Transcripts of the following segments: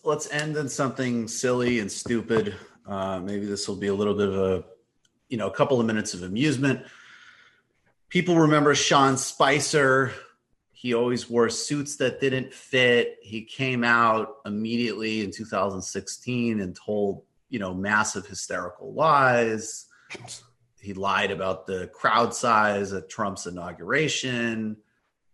Let's end on something silly and stupid. Maybe this will be a little bit of a couple of minutes of amusement. People remember Sean Spicer. He always wore suits that didn't fit. He came out immediately in 2016 and told, massive hysterical lies. He lied about the crowd size at Trump's inauguration.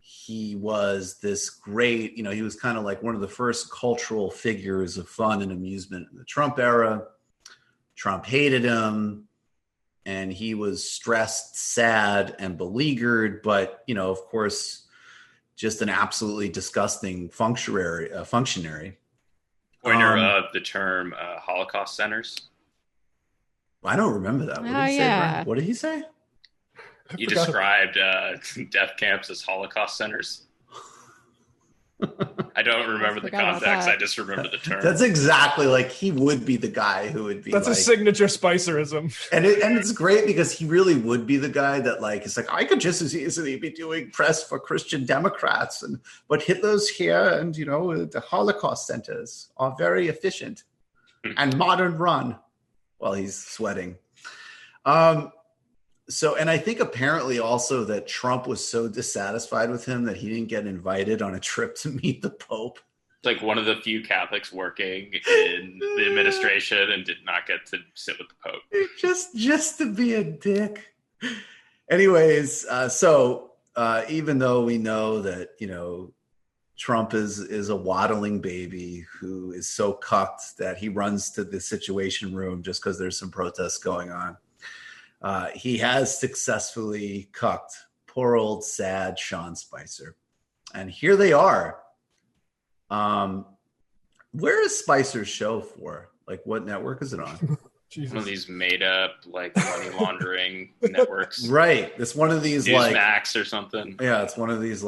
He was this great, he was kind of like one of the first cultural figures of fun and amusement in the Trump era. Trump hated him, and he was stressed, sad, and beleaguered, but, of course, just an absolutely disgusting functionary. Pointer of the term Holocaust centers. I don't remember that. What did he say, Brian? What did he say? You described death camps as Holocaust centers. I don't remember the context. I just remember the term. That's exactly like he would be the guy who would be. That's a signature Spicerism. And it's great because he really would be the guy that it's like, I could just as easily be doing press for Christian Democrats, but Hitler's here, and the Holocaust centers are very efficient and modern run while he's sweating. And I think apparently also that Trump was so dissatisfied with him that he didn't get invited on a trip to meet the Pope. It's like one of the few Catholics working in the administration and did not get to sit with the Pope. Just to be a dick. Anyways, so even though we know that, Trump is a waddling baby who is so cucked that he runs to the Situation Room just because there's some protests going on. He has successfully cucked poor old sad Sean Spicer. And here they are. Where is Spicer's show for? Like, what network is it on? One of these made up money laundering networks. Right. It's one of these Newsmax or something. Yeah, it's one of these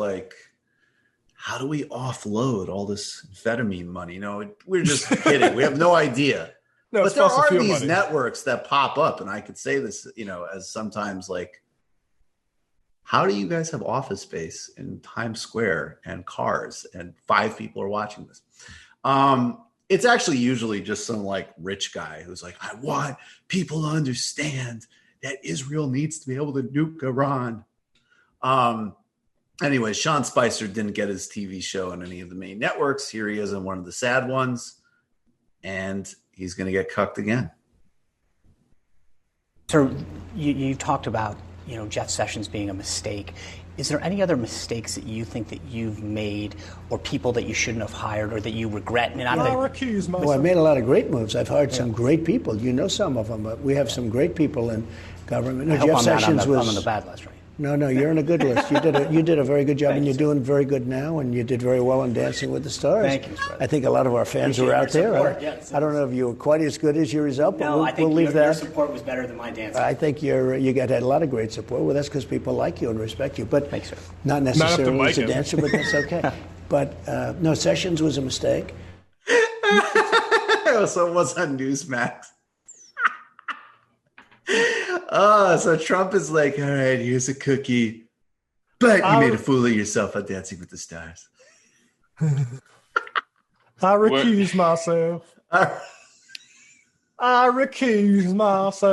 how do we offload all this amphetamine money? No, we're just kidding. We have no idea. No, but there are these networks that pop up, and I could say this, as sometimes how do you guys have office space in Times Square and cars and 5 people are watching this? It's actually usually just some rich guy who's like, I want people to understand that Israel needs to be able to nuke Iran. Anyway, Sean Spicer didn't get his TV show on any of the main networks. Here he is on one of the sad ones, and he's going to get cucked again. So you talked about, Jeff Sessions being a mistake. Is there any other mistakes that you think that you've made, or people that you shouldn't have hired, or that you regret? I made a lot of great moves. I've hired some great people. You know some of them, but we have some great people in government. No, Jeff Sessions I'm on the bad list, right? No, you're on a good list. You did a very good job, and you're doing very good now, and you did very well in Dancing with the Stars. Thank you, brother. I think a lot of our fans were out there. I don't know if you were quite as good as your result, but we'll leave that. Your support was better than my dancing. I think you had a lot of great support. Well, that's because people like you and respect you, but thanks, sir. Not necessarily as a dancer, but that's okay. But no, Sessions was a mistake. So it was on Newsmax. So Trump is like, all right, here's a cookie, but you made a fool of yourself on Dancing with the Stars. I recuse myself. I recuse myself.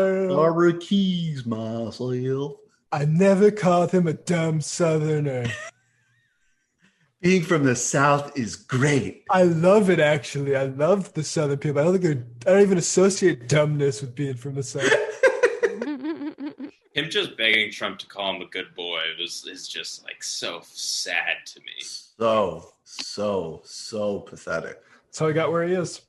I never called him a dumb Southerner. Being from the South is great. I love it, actually. I love the Southern people. I don't even associate dumbness with being from the South. Him just begging Trump to call him a good boy is just so sad to me. So pathetic. That's how he got where he is.